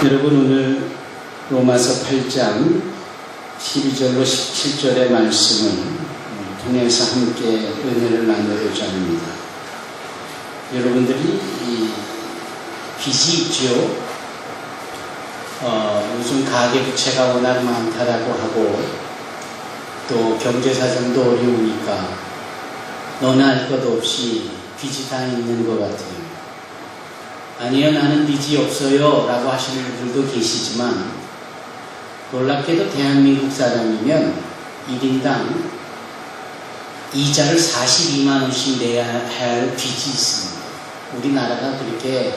여러분, 오늘 로마서 8장 12절로 17절의 말씀을 통해서 함께 은혜를 나누고자 합니다. 여러분들이 이 빚이 있죠. 요즘 가계부채가 워낙 많다라고 하고 또 경제사정도 어려우니까 너나 할 것 없이 빚이 다 있는 것 같아요. 아니요, 나는 빚이 없어요 라고 하시는 분들도 계시지만 놀랍게도 대한민국 사람이면 1인당 이자를 42만 원씩 내야 할 빚이 있습니다. 우리나라가 그렇게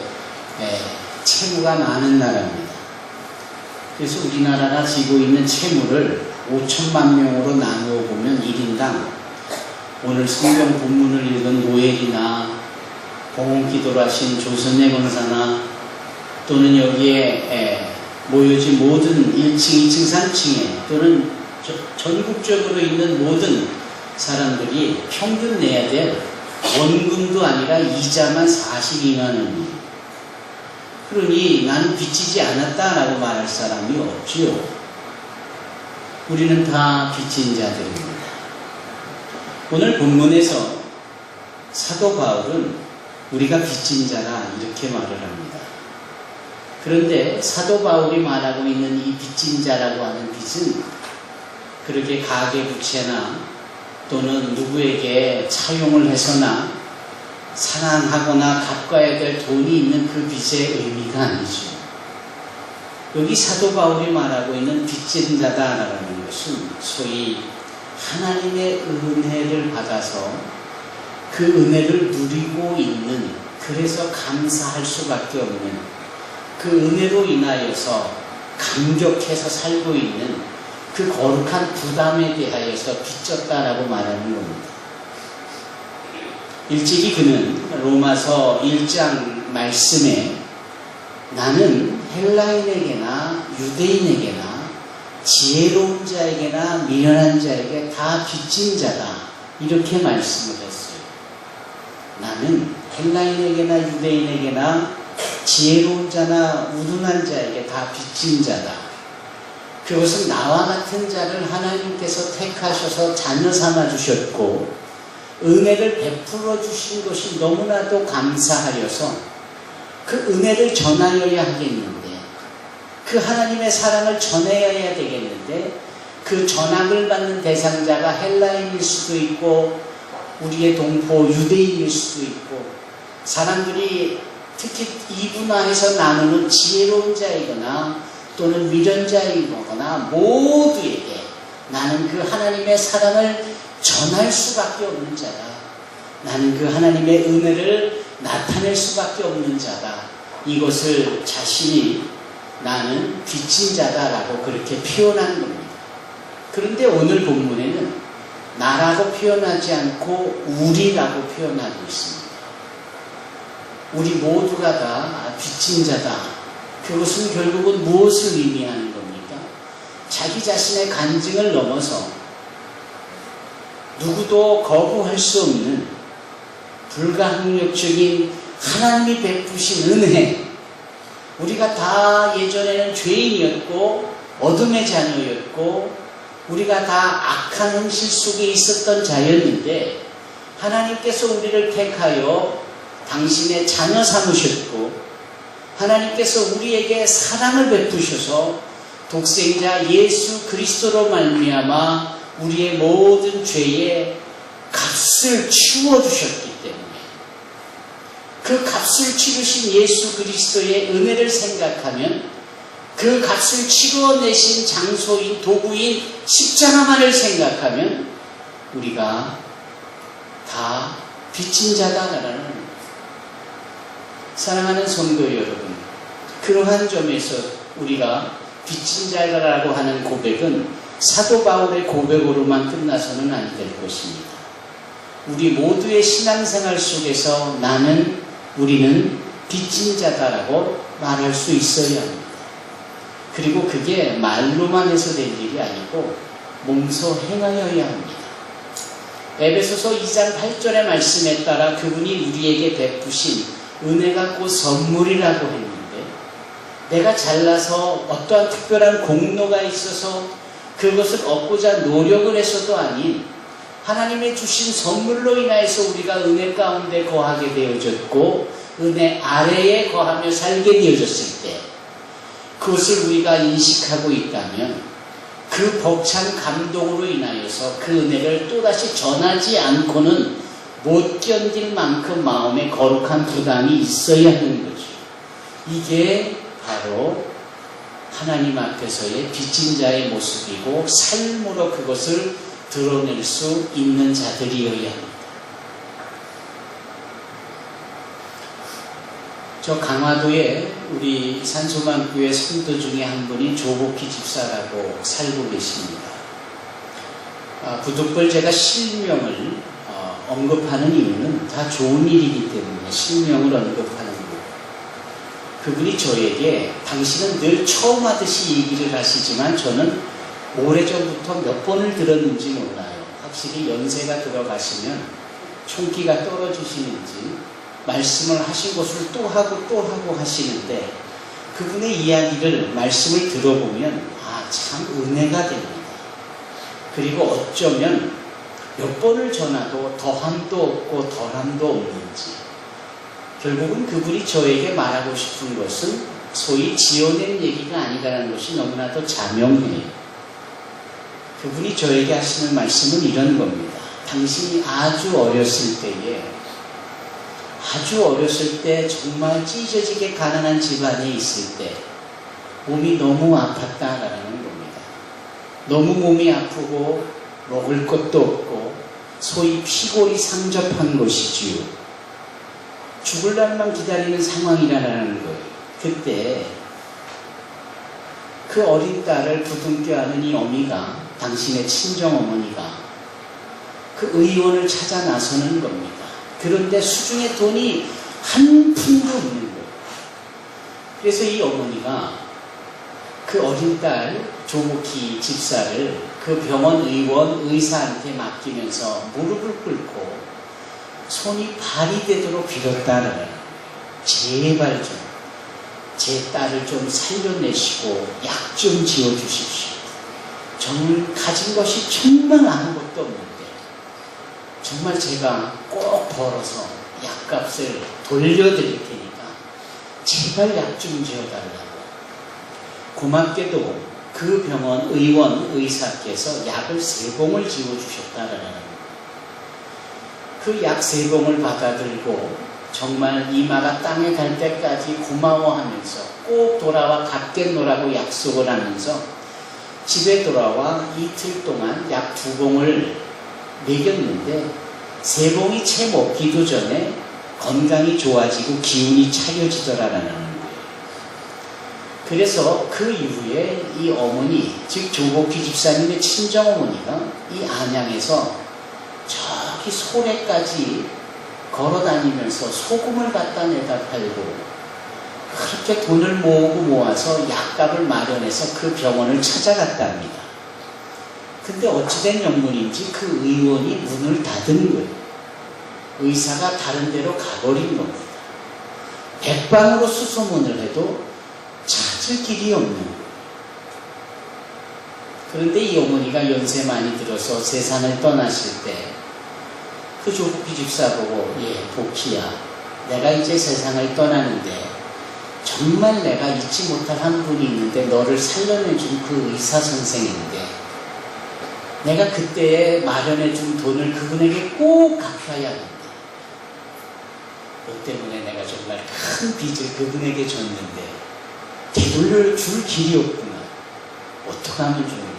채무가 많은 나라입니다. 그래서 우리나라가 지고 있는 채무를 5천만 명으로 나누어 보면 1인당 오늘 성경 본문을 읽은 노엘이나 공원기도를 하신 조선의 권사나 또는 여기에 모여진 모든 1층, 2층, 3층에 또는 전국적으로 있는 모든 사람들이 평균 내야 될 원금도 아니라 이자만 42만 원이에요. 그러니 나는 빚지지 않았다라고 말할 사람이 없지요. 우리는 다 빚진 자들입니다. 오늘 본문에서 사도 바울은 우리가 빚진 자라 이렇게 말을 합니다. 그런데 사도 바울이 말하고 있는 이 빚진 자라고 하는 빚은 그렇게 가계부채나 또는 누구에게 차용을 해서나 상환하거나 갚아야 될 돈이 있는 그 빚의 의미가 아니죠. 여기 사도 바울이 말하고 있는 빚진 자다라는 것은 소위 하나님의 은혜를 받아서 그 은혜를 누리고 있는, 그래서 감사할 수밖에 없는, 그 은혜로 인하여서 감격해서 살고 있는 그 거룩한 부담에 대하여서 빚졌다라고 말하는 겁니다. 일찍이 그는 로마서 1장 말씀에 나는 헬라인에게나 유대인에게나 지혜로운 자에게나 미련한 자에게 다 빚진 자다, 이렇게 말씀을 했어요. 나는 헬라인에게나 유대인에게나 지혜로운 자나 우둔한 자에게 다 빚진 자다. 그것은 나와 같은 자를 하나님께서 택하셔서 자녀 삼아 주셨고 은혜를 베풀어 주신 것이 너무나도 감사하여서 그 은혜를 전하여야 하겠는데, 그 하나님의 사랑을 전해야 되겠는데, 그 전함을 받는 대상자가 헬라인일 수도 있고 우리의 동포 유대인일 수도 있고, 사람들이 특히 이분화해서 나누는 지혜로운 자이거나 또는 미련자이거나 모두에게 나는 그 하나님의 사랑을 전할 수밖에 없는 자다, 나는 그 하나님의 은혜를 나타낼 수밖에 없는 자다, 이것을 자신이 나는 빚진 자다라고 그렇게 표현한 겁니다. 그런데 오늘 본문에는 나라고 표현하지 않고 우리라고 표현하고 있습니다. 우리 모두가 다 빚진 자다. 그것은 결국은 무엇을 의미하는 겁니까? 자기 자신의 간증을 넘어서 누구도 거부할 수 없는 불가항력적인 하나님이 베푸신 은혜. 우리가 다 예전에는 죄인이었고 어둠의 자녀였고 우리가 다 악한 행실 속에 있었던 자였는데 하나님께서 우리를 택하여 당신의 자녀 삼으셨고 하나님께서 우리에게 사랑을 베푸셔서 독생자 예수 그리스도로 말미암아 우리의 모든 죄의 값을 치워주셨기 때문에 그 값을 치르신 예수 그리스도의 은혜를 생각하면 그 값을 치루어내신 장소인 도구인 십자가만을 생각하면 우리가 다 빚진 자다라는, 사랑하는 성도 여러분, 그러한 점에서 우리가 빚진 자라고 하는 고백은 사도 바울의 고백으로만 끝나서는 안 될 것입니다. 우리 모두의 신앙생활 속에서 우리는 빚진 자다라고 말할 수 있어야 합니다. 그리고 그게 말로만 해서 될 일이 아니고 몸소 행하여야 합니다. 에베소서 2장 8절의 말씀에 따라 그분이 우리에게 베푸신 은혜가 곧 선물이라고 했는데 내가 잘나서 어떠한 특별한 공로가 있어서 그것을 얻고자 노력을 해서도 아닌 하나님의 주신 선물로 인하여서 우리가 은혜 가운데 거하게 되어졌고 은혜 아래에 거하며 살게 되어졌을 때 그것을 우리가 인식하고 있다면 그 벅찬 감동으로 인하여서 그 은혜를 또다시 전하지 않고는 못 견딜 만큼 마음에 거룩한 부담이 있어야 하는 거죠. 이게 바로 하나님 앞에서의 빚진 자의 모습이고 삶으로 그것을 드러낼 수 있는 자들이어야 합니다. 저 강화도에 우리 산소만교회 성도 중에 한 분이 조복희 집사라고 살고 계십니다. 부득불 제가 실명을 언급하는 이유는 다 좋은 일이기 때문에 실명을 언급하는 거예요. 그분이 저에게 당신은 늘 처음 하듯이 얘기를 하시지만 저는 오래전부터 몇 번을 들었는지 몰라요. 확실히 연세가 들어가시면 총기가 떨어지시는지 말씀을 하신 것을 또 하고 하시는데 그분의 이야기를 말씀을 들어보면 참 은혜가 됩니다. 그리고 어쩌면 몇 번을 전화도 더함도 없고 덜함도 없는지 결국은 그분이 저에게 말하고 싶은 것은 소위 지어낸 얘기가 아니라는 것이 너무나도 자명해요. 그분이 저에게 하시는 말씀은 이런 겁니다. 당신이 아주 어렸을 때 정말 찢어지게 가난한 집안에 있을 때 몸이 너무 아팠다라는 겁니다. 너무 몸이 아프고 먹을 것도 없고 소위 피골이 상접한 것이지요. 죽을 날만 기다리는 상황이라는 거예요. 그때 그 어린 딸을 부둥켜 안은 이 어미가 당신의 친정어머니가 그 의원을 찾아 나서는 겁니다. 그런데 수중에 돈이 한 푼도 없는 거예요. 그래서 이 어머니가 그 어린 딸 조복희 집사를 그 병원 의사한테 맡기면서 무릎을 꿇고 손이 발이 되도록 빌었다는 거예요. 제발 좀 제 딸을 좀 살려내시고 약 좀 지어주십시오. 저는 가진 것이 정말 아무것도 없는데 정말 제가 꼭 벌어서 약값을 돌려드릴 테니까 제발 약 좀 지어달라고. 고맙게도 그 병원 의사께서 약을 3봉을 지어주셨다라는 거예요. 그 약 3봉을 받아들고 정말 이마가 땅에 갈 때까지 고마워하면서 꼭 돌아와 갚겠노라고 약속을 하면서 집에 돌아와 이틀 동안 약 2봉을 먹였는데 3봉이 채 먹기도 전에 건강이 좋아지고 기운이 차려지더라라는 거예요. 그래서 그 이후에 이 어머니, 즉 조복희 집사님의 친정어머니가 이 안양에서 저기 소래까지 걸어다니면서 소금을 갖다 내다 팔고 그렇게 돈을 모아서 약값을 마련해서 그 병원을 찾아갔답니다. 근데 어찌된 영문인지 그 의원이 문을 닫은 거예요. 의사가 다른 데로 가버린 겁니다. 백방으로 수소문을 해도 찾을 길이 없는 거예요. 그런데 이 어머니가 연세 많이 들어서 세상을 떠나실 때 그 조복희 집사 보고 복희야, 내가 이제 세상을 떠나는데 정말 내가 잊지 못할 한 분이 있는데 너를 살려내준 그 의사 선생인데 내가 그때에 마련해준 돈을 그분에게 꼭 갚아야 하는데 너 때문에 내가 정말 큰 빚을 그분에게 줬는데 되돌려 줄 길이 없구나. 어떻게 하면 좋으냐.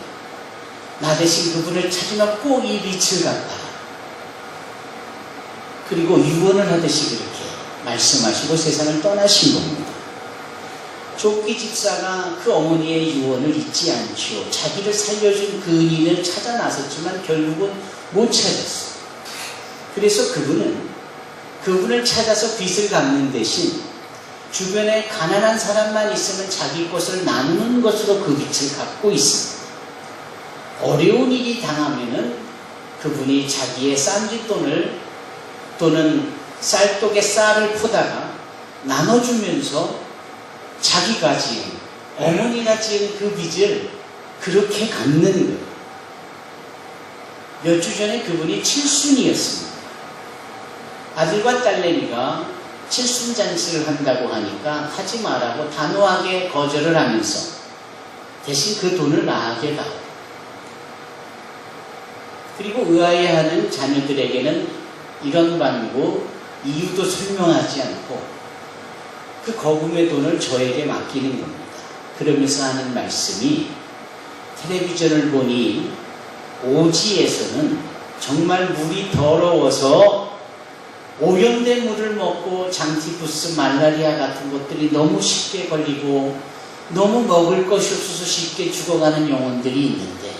나 대신 그분을 찾으면 꼭 이 빚을 갚아. 그리고 유언을 하듯이 그렇게 말씀하시고 세상을 떠나신 겁니다. 조복희 집사가 그 어머니의 유언을 잊지 않죠. 자기를 살려준 그 은인을 찾아 나섰지만 결국은 못 찾았어요. 그래서 그분을 찾아서 빚을 갚는 대신 주변에 가난한 사람만 있으면 자기 것을 나누는 것으로 그 빚을 갚고 있습니다. 어려운 일이 당하면은 그분이 자기의 쌈짓돈을 또는 쌀독에 쌀을 푸다가 나눠주면서 자기가 지은, 어머니가 지은 그 빚을 그렇게 갚는 거예요. 몇 주 전에 그분이 칠순이었습니다. 아들과 딸내미가 칠순잔치를 한다고 하니까 하지 말라고 단호하게 거절을 하면서 대신 그 돈을 나에게 다. 그리고 의아해하는 자녀들에게는 이런 방법 이유도 설명하지 않고 그 거금의 돈을 저에게 맡기는 겁니다. 그러면서 하는 말씀이 텔레비전을 보니 오지에서는 정말 물이 더러워서 오염된 물을 먹고 장티푸스, 말라리아 같은 것들이 너무 쉽게 걸리고 너무 먹을 것이 없어서 쉽게 죽어가는 영혼들이 있는데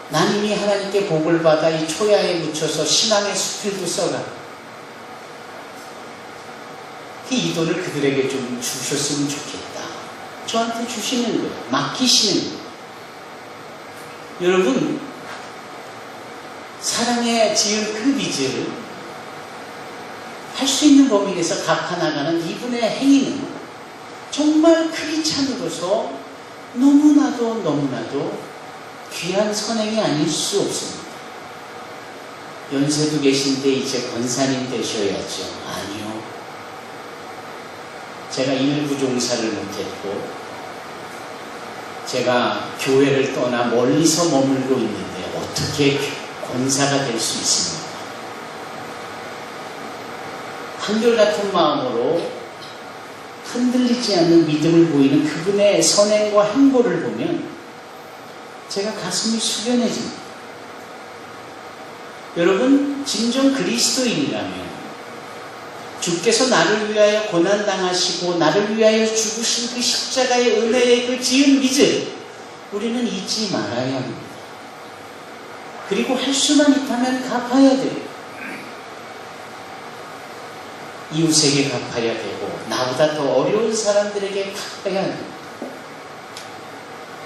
난 이미 하나님께 복을 받아 이 초야에 묻혀서 신앙의 수필도 써가 이 돈을 그들에게 좀 주셨으면 좋겠다. 저한테 주시는 거예요. 맡기시는 거예요. 여러분, 사랑에 지은 그 빚을 할 수 있는 범위 내에서 갚아나가는 이분의 행위는 정말 크리스찬으로서 너무나도 귀한 선행이 아닐 수 없습니다. 연세도 계신데 이제 권사님 되셔야죠. 아니요. 제가 일부 종사를 못했고 제가 교회를 떠나 멀리서 머물고 있는데 어떻게 권사가 될 수 있습니까? 한결같은 마음으로 흔들리지 않는 믿음을 보이는 그분의 선행과 행보를 보면 제가 가슴이 숙연해집니다. 여러분, 진정 그리스도인이라면 주께서 나를 위하여 고난당하시고 나를 위하여 죽으신 그 십자가의 은혜의 그 지은 빚을 우리는 잊지 말아야 합니다. 그리고 할 수만 있다면 갚아야 돼요. 이웃에게 갚아야 되고 나보다 더 어려운 사람들에게 갚아야 합니다.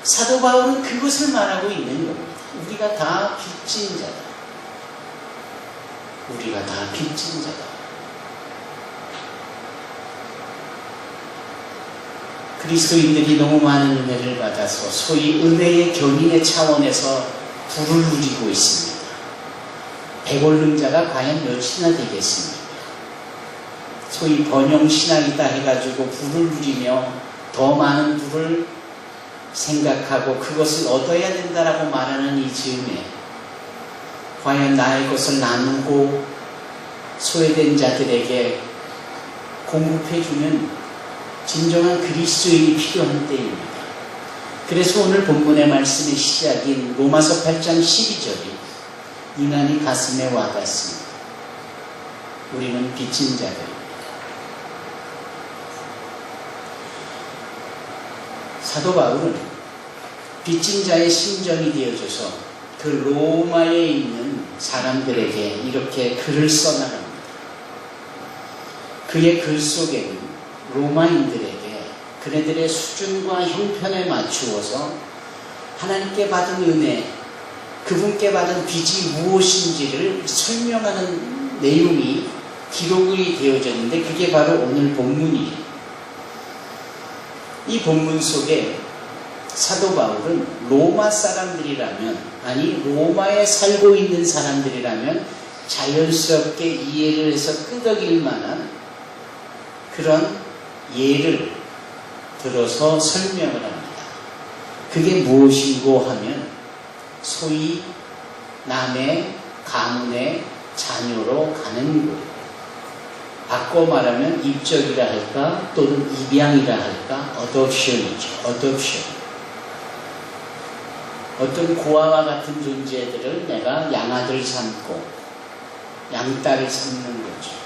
사도 바울은 그것을 말하고 있는 겁니다. 우리가 다 빚진 자다. 우리가 다 빚진 자다. 그리스도인들이 너무 많은 은혜를 받아서 소위 은혜의 견인의 차원에서 부를 누리고 있습니다. 배고른 자가 과연 몇이나 되겠습니까? 소위 번영신앙이다 해가지고 부를 누리며 더 많은 부를 생각하고 그것을 얻어야 된다라고 말하는 이 즈음에 과연 나의 것을 나누고 소외된 자들에게 공급해주는 진정한 그리스도인이 필요한 때입니다. 그래서 오늘 본문의 말씀의 시작인 로마서 8장 12절이 유난히 가슴에 와닿습니다. 우리는 빚진 자들입니다. 사도 바울은 빚진 자의 심정이 되어줘서 그 로마에 있는 사람들에게 이렇게 글을 써나갑니다. 그의 글 속에는 로마인들에게 그네들의 수준과 형편에 맞추어서 하나님께 받은 은혜, 그분께 받은 빚이 무엇인지를 설명하는 내용이 기록이 되어졌는데 그게 바로 오늘 본문이에요. 이 본문 속에 사도 바울은 로마 사람들이라면, 아니 로마에 살고 있는 사람들이라면 자연스럽게 이해를 해서 끄덕일 만한 그런 예를 들어서 설명을 합니다. 그게 무엇이고 하면 소위 남의 가문의 자녀로 가는 거예요. 바꿔 말하면 입적이라 할까 또는 입양이라 할까 어덕션이죠. 어덕션. 어떤 고아와 같은 존재들을 내가 양아들 삼고 양딸을 삼는 거죠.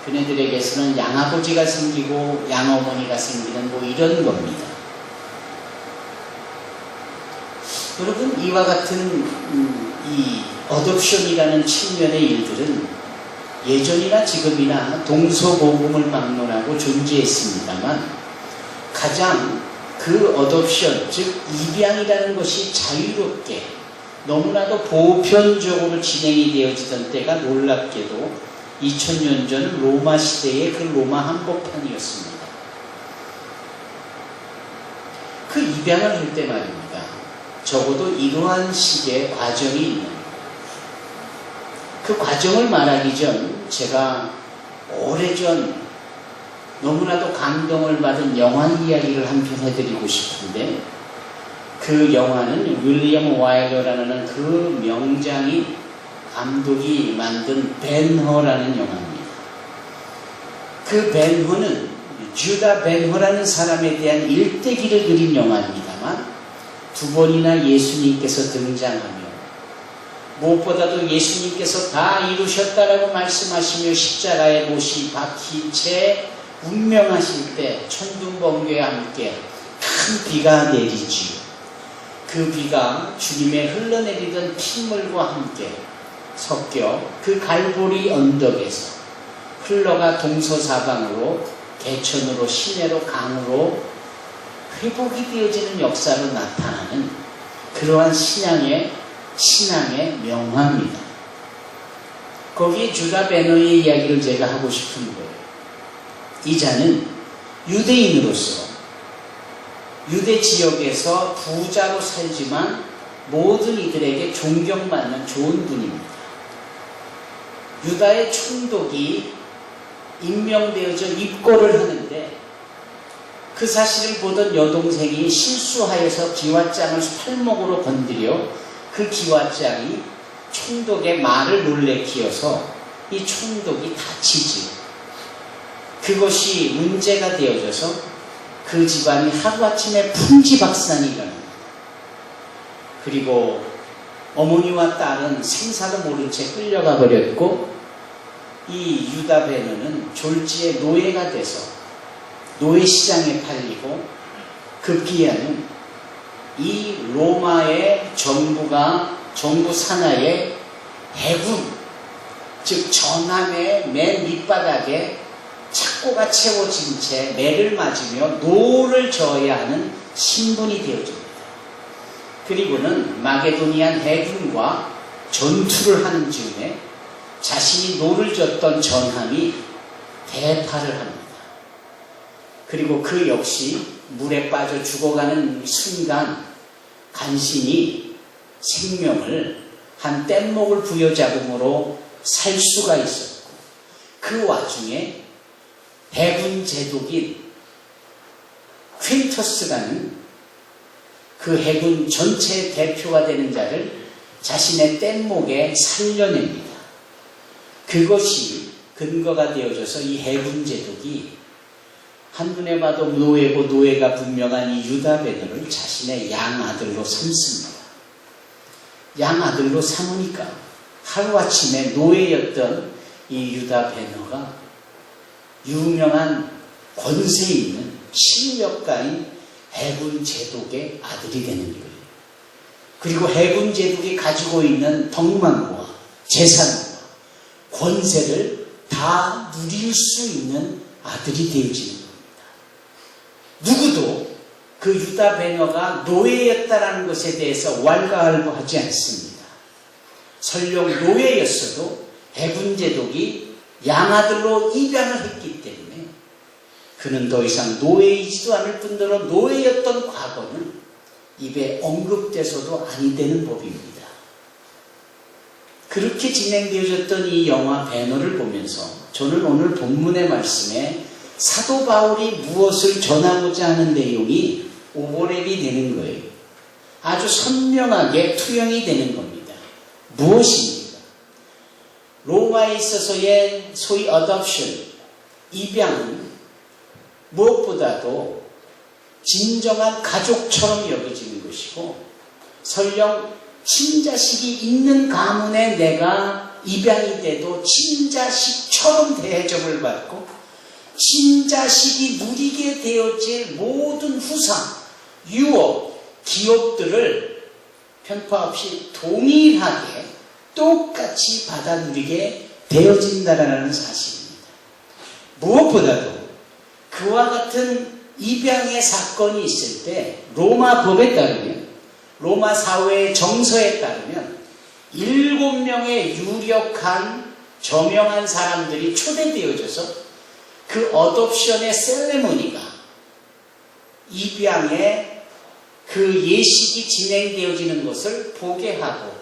그네들에게서는 양아버지가 생기고 양어머니가 생기는 뭐 이런 겁니다. 여러분, 이와 같은 이 어덕션이라는 측면의 일들은 예전이나 지금이나 동서고금을 막론하고 존재했습니다만 가장 그 어덕션, 즉 입양이라는 것이 자유롭게 너무나도 보편적으로 진행이 되어지던 때가 놀랍게도 2000년 전 로마 시대의 그 로마 한복판이었습니다. 그 입양을 할 때 말입니다. 적어도 이러한 식의 과정이 있는, 그 과정을 말하기 전 제가 오래전 너무나도 감동을 받은 영화 이야기를 한 편 해드리고 싶은데, 그 영화는 윌리엄 와일러라는 그 명장인 감독이 만든 벤허라는 영화입니다. 그 벤허는 주다 벤허라는 사람에 대한 일대기를 그린 영화입니다만, 두 번이나 예수님께서 등장하며 무엇보다도 예수님께서 다 이루셨다라고 말씀하시며 십자가에 못이 박힌 채 운명하실 때 천둥번개와 함께 큰 비가 내리지요. 그 비가 주님의 흘러내리던 핏물과 함께 섞여 그 갈보리 언덕에서 흘러가 동서사방으로 개천으로 시내로 강으로 회복이 되어지는 역사로 나타나는 그러한 신앙의 명화입니다. 거기에 주다 베너의 이야기를 제가 하고 싶은 거예요. 이 자는 유대인으로서 유대 지역에서 부자로 살지만 모든 이들에게 존경받는 좋은 분입니다. 유다의 총독이 임명되어져 입고를 하는데, 그 사실을 보던 여동생이 실수하여서 기왓장을 팔목으로 건드려 그 기왓장이 총독의 말을 놀래키어서 이 총독이 다치지요. 그것이 문제가 되어져서 그 집안이 하루아침에 풍지박산이 일어납니다. 그리고 어머니와 딸은 생사도 모른 채 끌려가 버렸고, 이 유다 베너는 졸지에 노예가 돼서 노예시장에 팔리고, 급기야는 이 로마의 정부 산하의 해군, 즉 전함의 맨 밑바닥에 착고가 채워진 채 매를 맞으며 노를 저어야 하는 신분이 되어집니다. 그리고는 마게도니안 해군과 전투를 하는 즈음에 자신이 노를 젓던 전함이 대파를 합니다. 그리고 그 역시 물에 빠져 죽어가는 순간 간신히 생명을 한 뗏목을 부여잡음으로 살 수가 있었고, 그 와중에 해군 제독인 퀸터스라는 그 해군 전체의 대표가 되는 자를 자신의 뗏목에 살려냅니다. 그것이 근거가 되어져서 이 해군 제독이 한눈에 봐도 노예고 노예가 분명한 이 유다 베너를 자신의 양아들로 삼습니다. 양아들로 삼으니까 하루아침에 노예였던 이 유다 베너가 유명한 권세 있는 실력가인 해군 제독의 아들이 되는 거예요. 그리고 해군 제독이 가지고 있는 덕망과 재산과 권세를 다 누릴 수 있는 아들이 되어지는 겁니다. 누구도 그 유다 베너가 노예였다라는 것에 대해서 왈가왈부하지 않습니다. 설령 노예였어도 해군 제독이 양아들로 입양을 했기 때문에 그는 더 이상 노예이지도 않을 뿐더러 노예였던 과거는 입에 언급돼서도 아니 되는 법입니다. 그렇게 진행되어졌던 이 영화 베너를 보면서 저는 오늘 본문의 말씀에 사도 바울이 무엇을 전하고자 하는 내용이 오버랩이 되는 거예요. 아주 선명하게 투영이 되는 겁니다. 무엇입니까? 로마에 있어서의 소위 adoption, 입양은 무엇보다도 진정한 가족처럼 여겨지는 것이고, 설령 친자식이 있는 가문에 내가 입양이 돼도 친자식처럼 대접을 받고 친자식이 누리게 되어질 모든 후상, 유업, 기업들을 편파 없이 동일하게 똑같이 받아 누리게 되어진다라는 사실입니다. 무엇보다도 그와 같은 입양의 사건이 있을 때 로마 법에 따르면, 로마 사회의 정서에 따르면 7명의 유력한 저명한 사람들이 초대되어져서 그 어독션의 셀레모니가 입양의 그 예식이 진행되어지는 것을 보게 하고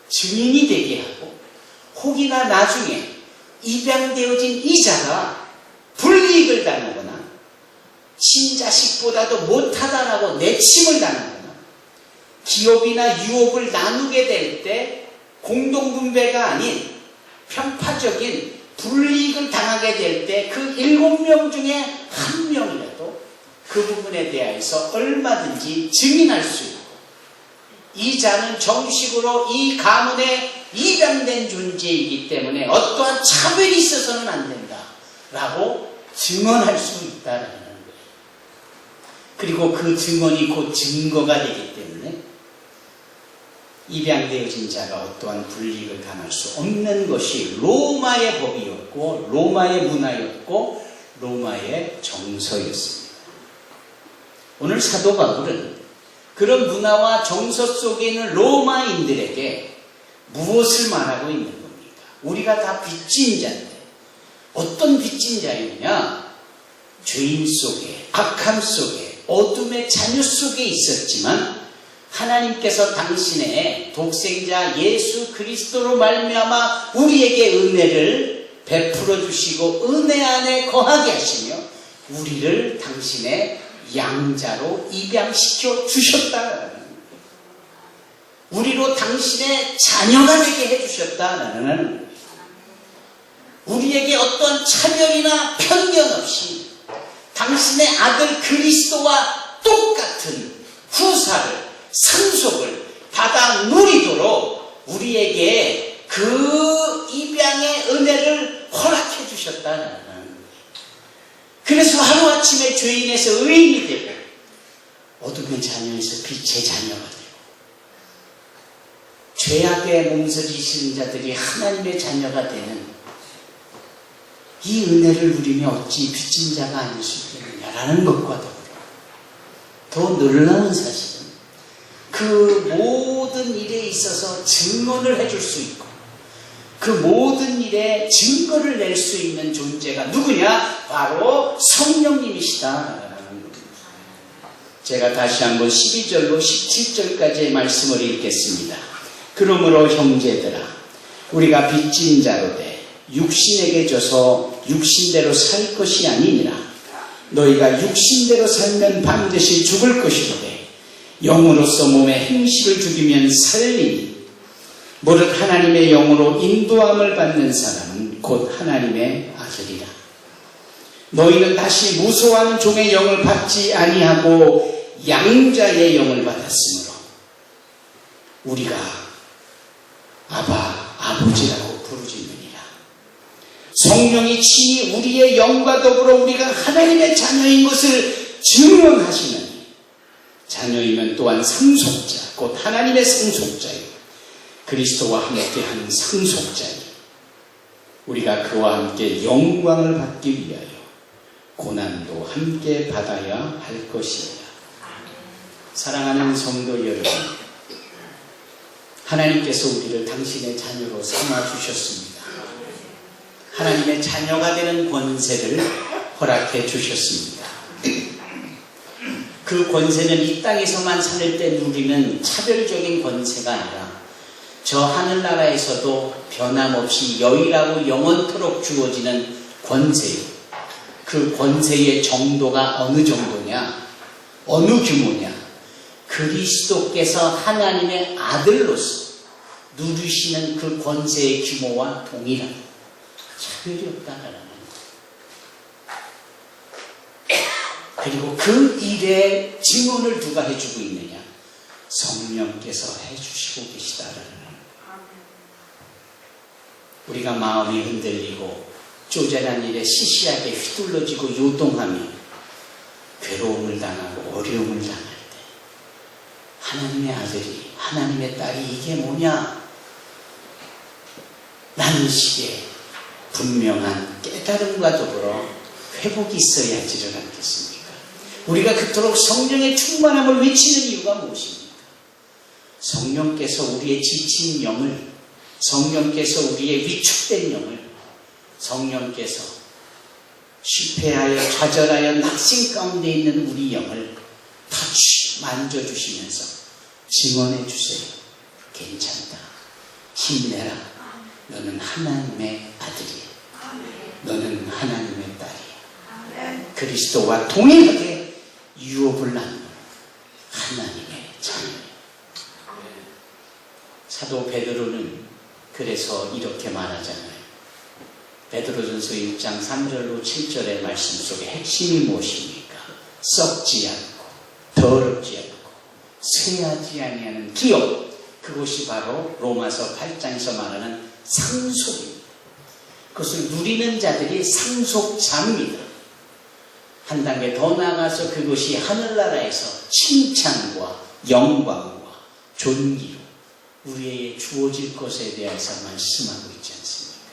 증인이 되게 하고, 혹이나 나중에 입양되어진 이자가 불이익을 당하거나 친자식보다도 못하다라고 내침을 당하거나 기업이나 유업을 나누게 될 때 공동분배가 아닌 편파적인 불이익을 당하게 될 때 그 7명 중에 1명이라도 그 부분에 대해서 얼마든지 증인할 수 있고, 이 자는 정식으로 이 가문에 입양된 존재이기 때문에 어떠한 차별이 있어서는 안 된다라고 증언할 수 있다라는 거예요. 그리고 그 증언이 곧 증거가 되기 때문에 입양되어진 자가 어떠한 불이익을 당할 수 없는 것이 로마의 법이었고, 로마의 문화였고, 로마의 정서였습니다. 오늘 사도 바울은 그런 문화와 정서 속에 있는 로마인들에게 무엇을 말하고 있는 겁니까? 우리가 다 빚진 자인데, 어떤 빚진 자였냐? 죄인 속에, 악함 속에, 어둠의 자녀 속에 있었지만 하나님께서 당신의 독생자 예수 그리스도로 말미암아 우리에게 은혜를 베풀어 주시고 은혜 안에 거하게 하시며 우리를 당신의 양자로 입양시켜 주셨다라는 거예요. 우리로 당신의 자녀가 되게 해주셨다라는 거예요. 우리에게 어떤 차별이나 편견 없이 당신의 아들 그리스도와 똑같은 후사를, 상속을 받아 누리도록 우리에게 그 입양의 은혜를 허락해 주셨다는 거예요. 그래서 하루아침에 죄인에서 의인이 되고 어둠의 자녀에서 빛의 자녀가 되고 죄악에 몸서리신 자들이 하나님의 자녀가 되는 이 은혜를 누리며 어찌 빚진 자가 아닐 수 있겠느냐라는 것과 더불어 더 놀라운 사실은 그 모든 일에 있어서 증언을 해줄 수 있고 그 모든 일에 증거를 낼 수 있는 존재가 누구냐? 바로 성령님이시다. 제가 다시 한번 12절로 17절까지의 말씀을 읽겠습니다. 그러므로 형제들아, 우리가 빚진 자로 돼 육신에게 져서 육신대로 살 것이 아니니라. 너희가 육신대로 살면 반드시 죽을 것이로되 영으로서 몸의 행실을 죽이면 살리니 무릇 하나님의 영으로 인도함을 받는 사람은 곧 하나님의 아들이라. 너희는 다시 무소한 종의 영을 받지 아니하고 양자의 영을 받았으므로 우리가 아바, 아버지라고 부르짖느니라. 성령이 친히 우리의 영과 더불어 우리가 하나님의 자녀인 것을 증명하시느니 자녀이면 또한 상속자, 곧 하나님의 상속자요 그리스도와 함께하는 상속자니 우리가 그와 함께 영광을 받기 위하여 고난도 함께 받아야 할 것이다. 사랑하는 성도 여러분, 하나님께서 우리를 당신의 자녀로 삼아주셨습니다. 하나님의 자녀가 되는 권세를 허락해 주셨습니다. 그 권세는 이 땅에서만 살 때 누리는 차별적인 권세가 아니라 저 하늘나라에서도 변함없이 유일하고 영원토록 주어지는 권세요. 그 권세의 정도가 어느 정도냐? 어느 규모냐? 그리스도께서 하나님의 아들로서 누리시는 그 권세의 규모와 동일한 차별이 없다라는 거예요. 그리고 그 일의 증언을 누가 해주고 있느냐? 성령께서 해주시고 계시다라는 거예요. 우리가 마음이 흔들리고 쪼잔한 일에 시시하게 휘둘러지고 요동하며 괴로움을 당하고 어려움을 당할 때 하나님의 아들이, 하나님의 딸이 이게 뭐냐? 라는 식의 분명한 깨달음과 더불어 회복이 있어야지를 않겠습니까? 우리가 그토록 성령의 충만함을 외치는 이유가 무엇입니까? 성령께서 우리의 지친 영을, 성령께서 우리의 위축된 영을, 성령께서 실패하여 좌절하여 낙심 가운데 있는 우리 영을 다 만져주시면서 증언해 주세요. 괜찮다. 힘내라. 너는 하나님의 아들이야. 너는 하나님의 딸이야. 그리스도와 동일하게 유업을 나누는 하나님의 자녀예요. 사도 베드로는 그래서 이렇게 말하잖아요. 베드로전서 1장 3절로 7절의 말씀 속에 핵심이 무엇입니까? 썩지 않고 더럽지 않고 쇠하지 아니하는 기업, 그것이 바로 로마서 8장에서 말하는 상속입니다. 그것을 누리는 자들이 상속자입니다. 한 단계 더 나아가서 그것이 하늘나라에서 칭찬과 영광과 존귀로 우리에게 주어질 것에 대해서 말씀하고 있지 않습니까?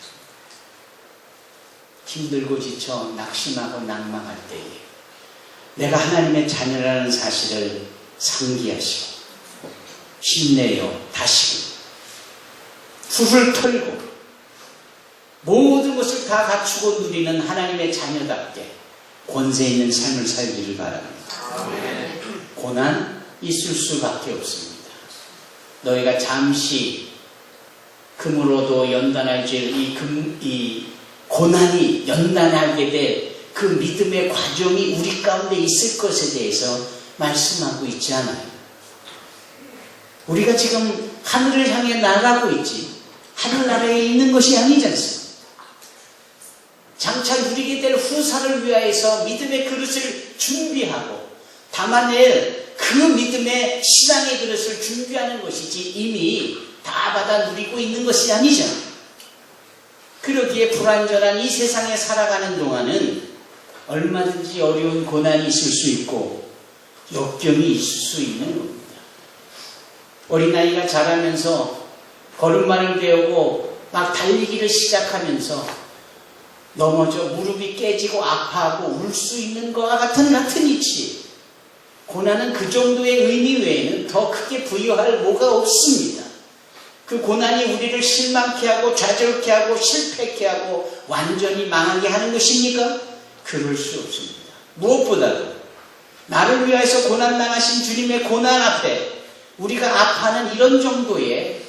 힘들고 지쳐 낙심하고 낭망할 때에 내가 하나님의 자녀라는 사실을 상기하시고 힘내요 다시고 훌훌 털고 모든 것을 다 갖추고 누리는 하나님의 자녀답게 권세 있는 삶을 살기를 바랍니다. 고난 있을 수밖에 없습니다. 너희가 잠시 금으로도 연단할 이 고난이 연단하게 될 그 믿음의 과정이 우리 가운데 있을 것에 대해서 말씀하고 있지 않아요. 우리가 지금 하늘을 향해 나가고 있지 하늘나라에 있는 것이 아니지 않습니까? 장차 누리게 될 후사를 위하여서 믿음의 그릇을 준비하고 담아낼 그 믿음의 신앙의 그릇을 준비하는 것이지 이미 다 받아 누리고 있는 것이 아니잖아요. 그러기에 불완전한 이 세상에 살아가는 동안은 얼마든지 어려운 고난이 있을 수 있고 역경이 있을 수 있는 겁니다. 어린아이가 자라면서 걸음마를 배우고 막 달리기를 시작하면서 넘어져 무릎이 깨지고 아파하고 울 수 있는 것과 같은 이치. 고난은 그 정도의 의미 외에는 더 크게 부여할 뭐가 없습니다. 그 고난이 우리를 실망케 하고 좌절케 하고 실패케 하고 완전히 망하게 하는 것입니까? 그럴 수 없습니다. 무엇보다도 나를 위하여서 고난당하신 주님의 고난 앞에 우리가 아파하는 이런 정도의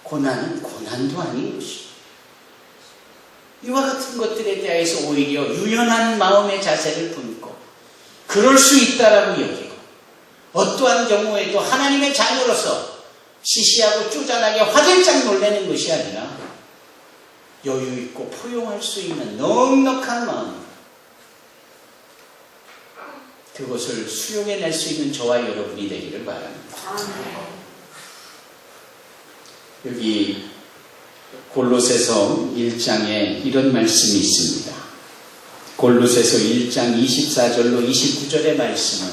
고난은 고난도 아닌 것입니다. 이와 같은 것들에 대해서 오히려 유연한 마음의 자세를 품고 그럴 수 있다라고 여기고 어떠한 경우에도 하나님의 자녀로서 시시하고 쪼잔하게 화들짝 놀라는 것이 아니라 여유 있고 포용할 수 있는 넉넉한 마음, 그것을 수용해낼 수 있는 저와 여러분이 되기를 바랍니다. 여기 골로새서 1장에 이런 말씀이 있습니다. 골로새서 1장 24절로 29절의 말씀은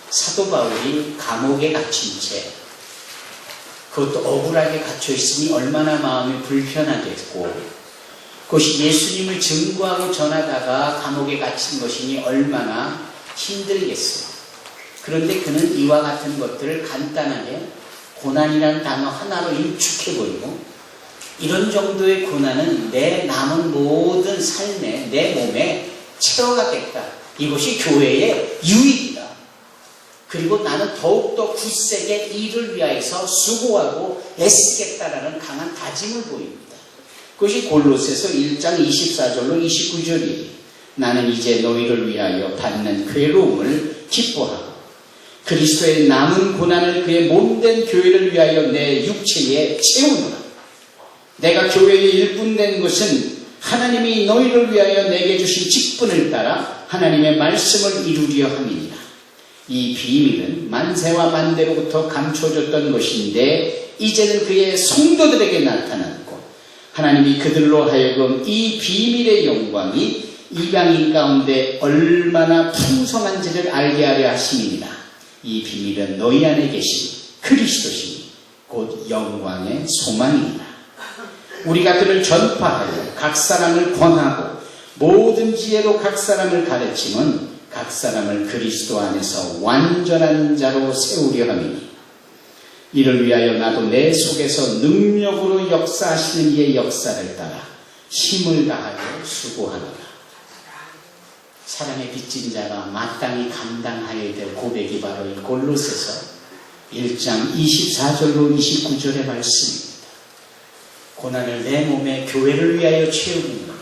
사도 바울이 감옥에 갇힌 채 그것도 억울하게 갇혀 있으니 얼마나 마음이 불편하겠고 그것이 예수님을 증거하고 전하다가 감옥에 갇힌 것이니 얼마나 힘들겠어요. 그런데 그는 이와 같은 것들을 간단하게 고난이라는 단어 하나로 일축해버리고 이런 정도의 고난은 내 남은 모든 삶에 내 몸에 채워가겠다. 이것이 교회의 유익이다. 그리고 나는 더욱더 굳세게 이를 위하여서 수고하고 애쓰겠다라는 강한 다짐을 보입니다. 그것이 골로새서 1장 24절로 29절이에요. 나는 이제 너희를 위하여 받는 괴로움을 기뻐하고 그리스도의 남은 고난을 그의 몸된 교회를 위하여 내 육체에 채우노라. 내가 교회의 일꾼된 것은 하나님이 너희를 위하여 내게 주신 직분을 따라 하나님의 말씀을 이루려 함이니라. 이 비밀은 만세와 만대로부터 감춰졌던 것인데 이제는 그의 성도들에게 나타났고 하나님이 그들로 하여금 이 비밀의 영광이 이방인 가운데 얼마나 풍성한지를 알게 하려 하심이니라. 이 비밀은 너희 안에 계신 그리스도시니 곧 영광의 소망이니라. 우리가 그를 전파하여 각 사람을 권하고 모든 지혜로 각 사람을 가르치면 각 사람을 그리스도 안에서 완전한 자로 세우려 함이니 이를 위하여 나도 내 속에서 능력으로 역사하시는 이의 역사를 따라 힘을 다하여 수고하노라. 사랑의 빚진 자가 마땅히 감당하여야 될 고백이 바로 이 골로새서 1장 24절로 29절의 말씀입니다. 고난을 내 몸에 교회를 위하여 채우느니라.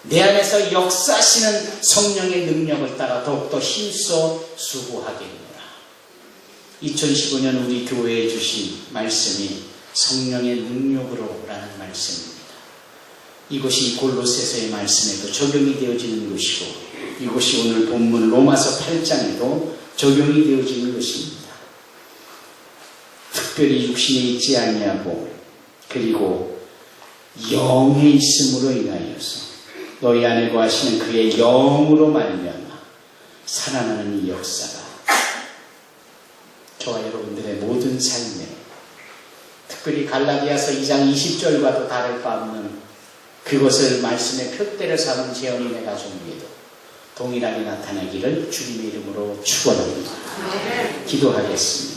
내 안에서 역사하시는 성령의 능력을 따라 더욱더 힘써 수고하겠노라. 2015년 우리 교회에 주신 말씀이 성령의 능력으로 라는 말씀입니다. 이것이 골로새서의 말씀에도 적용이 되어지는 것이고 이것이 오늘 본문 로마서 8장에도 적용이 되어지는 것입니다. 특별히 육신에 있지 아니하고 그리고 영에 있음으로 인하여서 너희 안에 거하시는 그의 영으로 말미암아 살아나는 이 역사가 저와 여러분들의 모든 삶에 특별히 갈라디아서 2장 20절과도 다를 바 없는 그것을 말씀의 표대를 삼은 재현이네 가족에도 동일하게 나타나기를 주님의 이름으로 축원합니다. 기도하겠습니다.